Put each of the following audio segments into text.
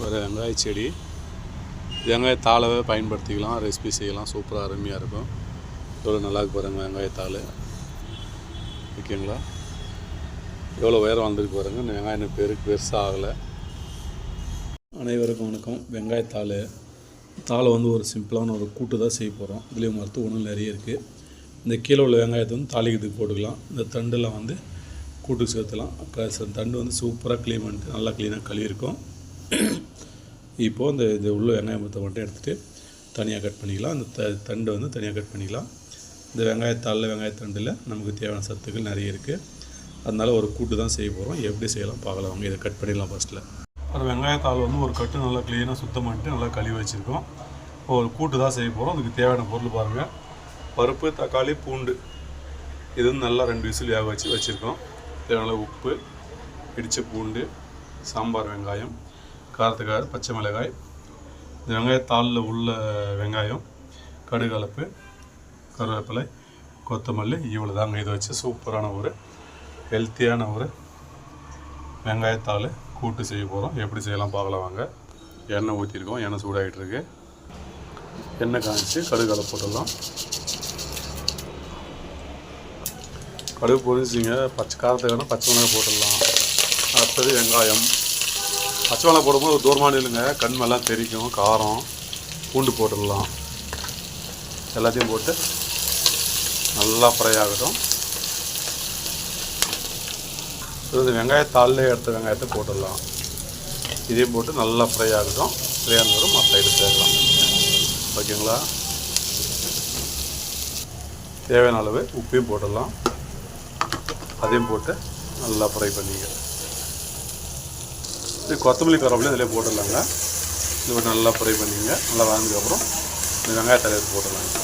ஒரு வெங்காய செடி. வெங்காயத்தாளை பயன்படுத்திக்கலாம், ரெசிபி செய்யலாம், சூப்பராக அருமையாக இருக்கும். எவ்வளோ நல்லா இருக்கு பாருங்கள் வெங்காயத்தாள். ஓகேங்களா? எவ்வளோ உயரம் வளர்ந்துருக்கு பாருங்கள். இந்த வெங்காயம் எனக்கு பெருசாக ஆகலை. அனைவருக்கும் வணக்கம். வெங்காயத்தாள் ஒரு சிம்பிளான ஒரு கூட்டு தான் செய்ய போகிறோம். இதுலேயும் மருத்துவ குணம் நிறைய இருக்குது. இந்த கீழே உள்ள வெங்காயத்தை தாளிக்கிறதுக்கு போட்டுக்கலாம். இந்த தண்டெல்லாம் கூட்டுக்கு சேர்த்துலாம். தண்டு சூப்பராக க்ளீன் பண்ணிட்டு நல்லா க்ளீனாக கழுவிருக்கும். இப்போது இது உள்ள வெங்காயத்தை மட்டும் எடுத்துகிட்டு தனியாக கட் பண்ணிக்கலாம். அந்த தண்டு தனியாக கட் பண்ணிக்கலாம். இந்த வெங்காயத்தண்டில் நமக்கு தேவையான சத்துக்கள் நிறைய இருக்குது. அதனால் ஒரு கூட்டு தான் செய்ய போகிறோம். எப்படி செய்யலாம் பார்க்கலாம் வாங்க. இதை கட் பண்ணிடலாம். ஃபஸ்ட்டில் அது வெங்காயத்தாள் ஒரு கட்டு நல்லா க்ளீனாக சுத்தம் பண்ணிட்டு நல்லா கழுவி வச்சுருக்கோம். ஒரு கூட்டு தான் செய்ய போகிறோம். அதுக்கு தேவையான பொருள் பாருங்கள். பருப்பு, தக்காளி, பூண்டு இது நல்லா 2 விசில் வேக வச்சுருக்கோம். தேவையான உப்பு, இடித்த பூண்டு, சாம்பார் வெங்காயம், காரத்துக்கார பச்சை மிளகாய், இந்த வெங்காயத்தாளில் உள்ள வெங்காயம், கடுகலப்பு, கருவேப்பிலை, கொத்தமல்லி, இவ்வளோ தாங்க. இதை வச்சு சூப்பரான ஒரு ஹெல்த்தியான ஒரு வெங்காயத்தாள் கூட்டு செய்ய போகிறோம். எப்படி செய்யலாம் பார்க்கலாம் வாங்க. எண்ணெய் ஊற்றிருக்கோம். எண்ணெய் சூடாகிட்டு இருக்கு. எண்ணெய் காய்ச்சி கடுகு போட்டுடலாம். கடுகு பொரிச்சிங்க. காரத்துக்கான பச்சை மிளகாய் போட்டுடலாம். அடுத்தது வெங்காயம். பச்சை மிளகாய் போடும்போது ஒரு தூரமான இல்லைங்க, கண் மேலாம் தெரிக்கும். காரம், பூண்டு போட்டுடலாம். எல்லாத்தையும் போட்டு நல்லா ஃப்ரை ஆகட்டும். இது வெங்காயத்தாளில் எடுத்த வெங்காயத்தை போட்டுடலாம். இதையும் போட்டு நல்லா ஃப்ரை ஆகட்டும். ஃப்ரை ஆனதும் மற்ற எடுத்து சேர்க்கலாம். ஓகேங்களா? தேவையான அளவு உப்பையும் போட்டுடலாம். அதையும் போட்டு நல்லா ஃப்ரை பண்ணிங்க. இது கொத்தமல்லி கருவேப்பிலை இதிலே போட்டுடலாங்க. இது போட்டு நல்லா ஃப்ரை பண்ணிங்க. நல்லா வாங்கினதுக்கப்புறம் இந்த வெங்காயத்தாள் எடுத்து போட்டுடலாங்க.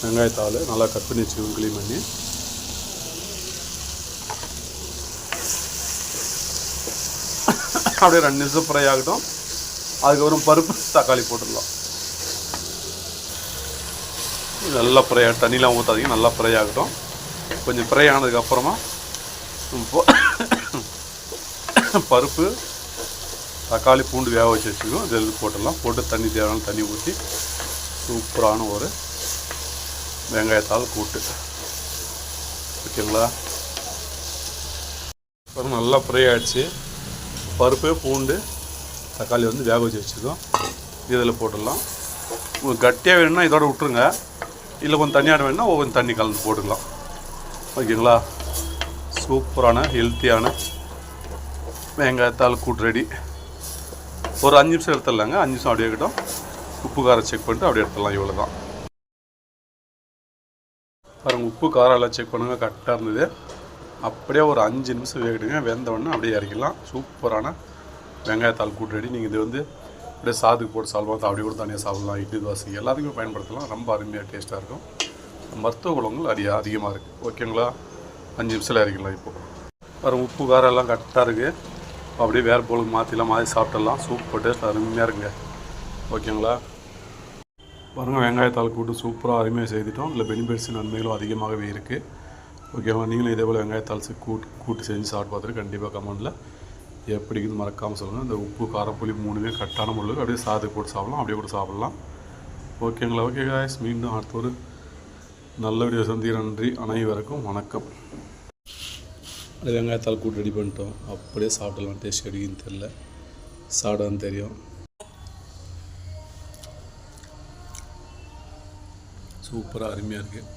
வெங்காயத்தாள் நல்லா கட் பண்ணி வச்சுக்கோங்க. க்ளீன் பண்ணி அப்படியே 2 நிமிஷம் ஃப்ரை ஆகட்டும். அதுக்கப்புறம் பருப்பு, தக்காளி போட்டுடலாம். நல்லா ஃப்ரை ஆகட்டும். தண்ணிலாம் ஊற்றாதீங்க. நல்லா ஃப்ரை ஆகட்டும். கொஞ்சம் ஃப்ரை ஆனதுக்கப்புறமா பருப்பு, தக்காளி, பூண்டு வேக வச்சு வச்சுக்கோம். இதில் போட்டுடலாம். போட்டு தண்ணி தேவையான தண்ணி ஊற்றி சூப்பரான ஒரு வெங்காயத்தாள் கூட்டு. ஓகேங்களா? அப்புறம் நல்லா ஃப்ரை ஆகிடுச்சு. பருப்பு, பூண்டு, தக்காளி வேக வச்சு வச்சுக்கோம். இதில் போட்டுடலாம். உங்களுக்கு கட்டியாக வேணும்னா இதோட விட்டுருங்க. இல்லை கொஞ்சம் தண்ணியாக வேணும்னா கொஞ்சம் தண்ணி கலந்து போட்டுக்கலாம். ஓகேங்களா? சூப்பரான ஹெல்த்தியான வெங்காயத்தாள் கூட்டு ரெடி. ஒரு 5 நிமிஷம் எடுத்துடலாங்க. 5 நிமிஷம் அப்படியே இருக்கட்டும். உப்பு காரம் செக் பண்ணிட்டு அப்படியே எடுத்துடலாம். இவ்வளோ தான் பாருங்கள். உப்பு காரம் எல்லாம் செக் பண்ணுங்கள். கரெக்டாக இருந்தது. அப்படியே ஒரு 5 நிமிஷம் வேகிடுங்க. வெந்தவொடனே அப்படியே இறக்கிடலாம். சூப்பரான வெங்காயத்தாள் கூட்டு ரெடி. நீங்கள் இது அப்படியே சாதத்துக்கு போட்டு சாப்பிடலாம். அப்படி கூட தனியாக சாப்பிடலாம். இட்லி, தோசை எல்லாத்துக்குமே பயன்படுத்தலாம். ரொம்ப அருமையாக டேஸ்ட்டாக இருக்கும். மருத்துவ குணங்கள் அதிகமாக இருக்குது. ஓகேங்களா? 5 நிமிஷத்தில் இறக்கிடலாம். இப்போது பாருங்கள். உப்பு காரம் எல்லாம் கரெக்டாக இருக்குது. அப்படியே வேறு பொருளுக்கு மாற்றி சாப்பிட்றலாம். சூப்பர் டேஸ்ட் அருமையாக இருக்குங்க. ஓகேங்களா? பாருங்கள். வெங்காயத்தாள் கூட்டு சூப்பராக அருமையாக செய்துட்டோம். இதில் பெனிஃபிட்ஸ் நன்மைகளும் அதிகமாகவே இருக்குது. ஓகேவா? நீங்களும் இதே போல் வெங்காயத்தாள் கூட்டு செஞ்சு சாப்பிட்டு பார்த்துட்டு கண்டிப்பாக கமெண்டில் எப்படிக்குன்னு மறக்காமல் சொல்லுங்கள். இந்த உப்பு, காரம், புளி 3மே கரெக்டான பொருளுக்கு அப்படியே சாதத்துக்கு போட்டு சாப்பிட்லாம். அப்படியே கூட சாப்பிட்லாம். ஓகேங்களா? ஓகே காய்ஸ், மீண்டும் அடுத்த ஒரு நல்ல வீடியோ சந்திக்கிறேன். நன்றி. அனைவருக்கும் வணக்கம். அது வெங்காயத்தாள் கூட்டு ரெடி பண்ணிட்டோம். அப்படியே சாப்பிடலாம். டேஸ்ட் அடிக்குன்னு தெரில, சாப்பிடான்னு தெரியும். சூப்பராக அருமையாக இருக்குது.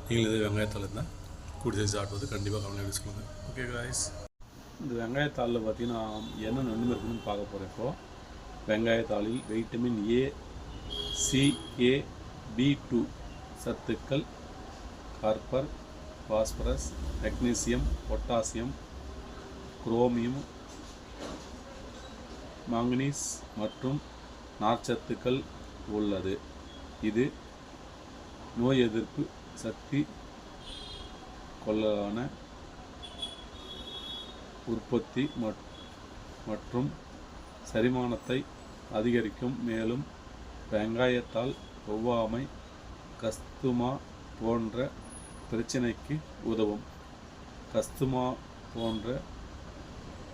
நீங்களும் இதே வெங்காயத்தாள் இருந்தால் கூட்டி செஞ்சு சாப்பிடுவது கண்டிப்பாக கவனம் சொல்லுங்கள். ஓகே காய்ஸ், இந்த வெங்காயத்தாளில் பார்த்தீங்கன்னா என்ன நன்மை இருக்குதுன்னு பார்க்க போகிறேன். இப்போது வெங்காயத்தாளில் vitamin A, C, K, B2 சத்துக்கள், கார்பர், phosphorus, magnesium, potassium, chromium, manganese மற்றும் நார்ச்சத்துக்கள் உள்ளது. இது நோய் எதிர்ப்பு சக்தி, கொள்ளலான உற்பத்தி மற்றும் செரிமானத்தை அதிகரிக்கும். மேலும் வெங்காயத்தால் ஒவ்வாமை, கஸ்துமா போன்ற பிரச்சனைக்கு உதவும். கஸ்துமா போன்ற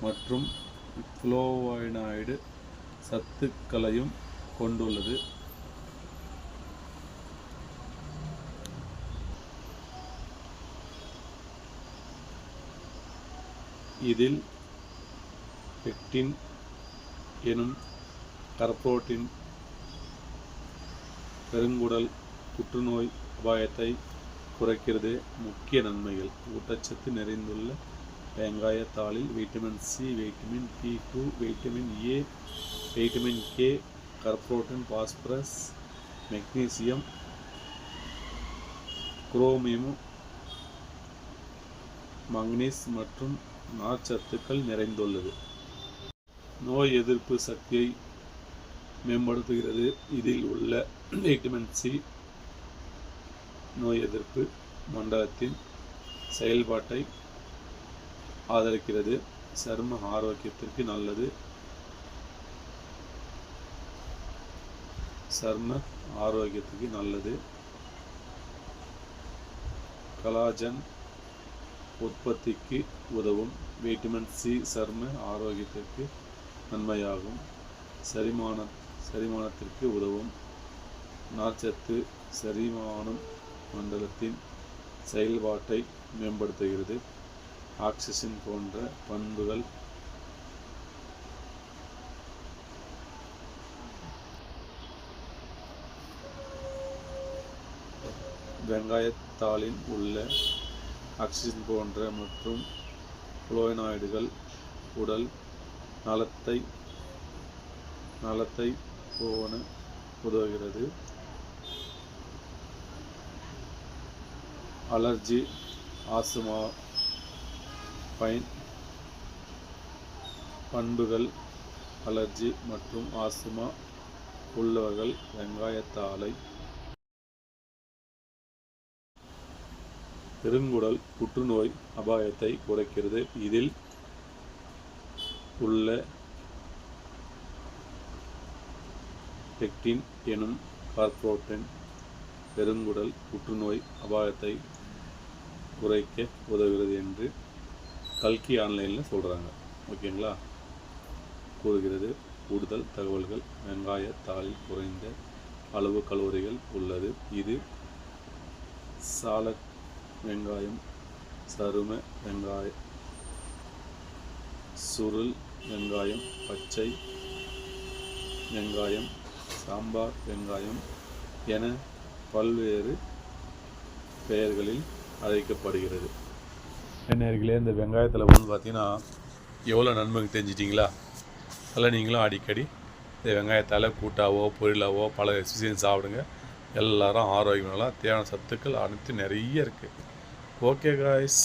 மற்றும் ஃப்ளோவைனாய்டு சத்துக்களையும் கொண்டுள்ளது. இதில் பெக்டின் எனும் கர்போட்டின் பெருங்குடல் புற்றுநோய் அபாயத்தை குறைக்கிறது. முக்கிய நன்மைகள்: ஊட்டச்சத்து நிறைந்துள்ள வெங்காயத்தாளில் vitamin C, vitamin B two, vitamin A, vitamin K, கர்போட்டின், பாஸ்பரஸ், மெக்னீசியம், குரோமியம், மங்கனீஸ் மற்றும் நார்ச்சத்துக்கள் நிறைந்துள்ளது. நோய் எதிர்ப்பு சக்தியை மேம்படுத்துகிறது. இதில் உள்ள வைட்டமின் சி நோய் எதிர்ப்பு மண்டலத்தின் செயல்பாட்டை ஆதரிக்கிறது. சரும ஆரோக்கியத்திற்கு நல்லது. கலாஜன் உற்பத்திக்கு உதவும். வைட்டமின் சி சரும ஆரோக்கியத்திற்கு நன்மையாகும். செரிமானத்திற்கு உதவும். நார்ச்சத்து செரிமான மண்டலத்தின் செயல்பாட்டை மேம்படுத்துகிறது. ஆக்சிஜன் போன்ற பண்புகள் வெங்காயத்தாளில் உள்ள ஆக்சிஜன் போன்ற மற்றும் ஃப்ளோவைனாய்டுகள் உடல் நலத்தை போன உதவுகிறது. அலர்ஜி, ஆஸ்துமா பண்புகள் அலர்ஜி மற்றும் ஆஸ்துமா உள்ளவர்கள் வெங்காயத்தாளை பெருங்குடல் புற்றுநோய் அபாயத்தை குறைக்கிறது. இதில் உள்ள பெக்டின் எனும் கர்போட்டின் பெருங்குடல் புற்றுநோய் அபாயத்தை குறைக்க உதவுகிறது என்று கல்கி ஆன்லைனில் சொல்கிறாங்க. ஓகேங்களா, கூறுகிறது. கூடுதல் தகவல்கள்: வெங்காயத்தாளில் குறைந்த அளவு கலோரிகள் உள்ளது. இது சாலட் வெங்காயம், சரும வெங்காயம், சுருள் வெங்காயம், பச்சை வெங்காயம், சாம்பார் வெங்காயம் என பல்வேறு பெயர்களில் அழைக்கப்படுகிறது. நேயர்களே, இந்த வெங்காயத்தில் வந்து பார்த்திங்கன்னா எவ்வளோ நன்மை தெரிஞ்சிட்டிங்களா? அதில் நீங்களும் அடிக்கடி இந்த வெங்காயத்தால் கூட்டாவோ பொரியலாவோ பல ரெசிபி சாப்பிடுங்க. எல்லாரும் ஆரோக்கியம், நல்லா தேவையான சத்துக்கள் அனைத்து நிறைய இருக்குது. Okay guys.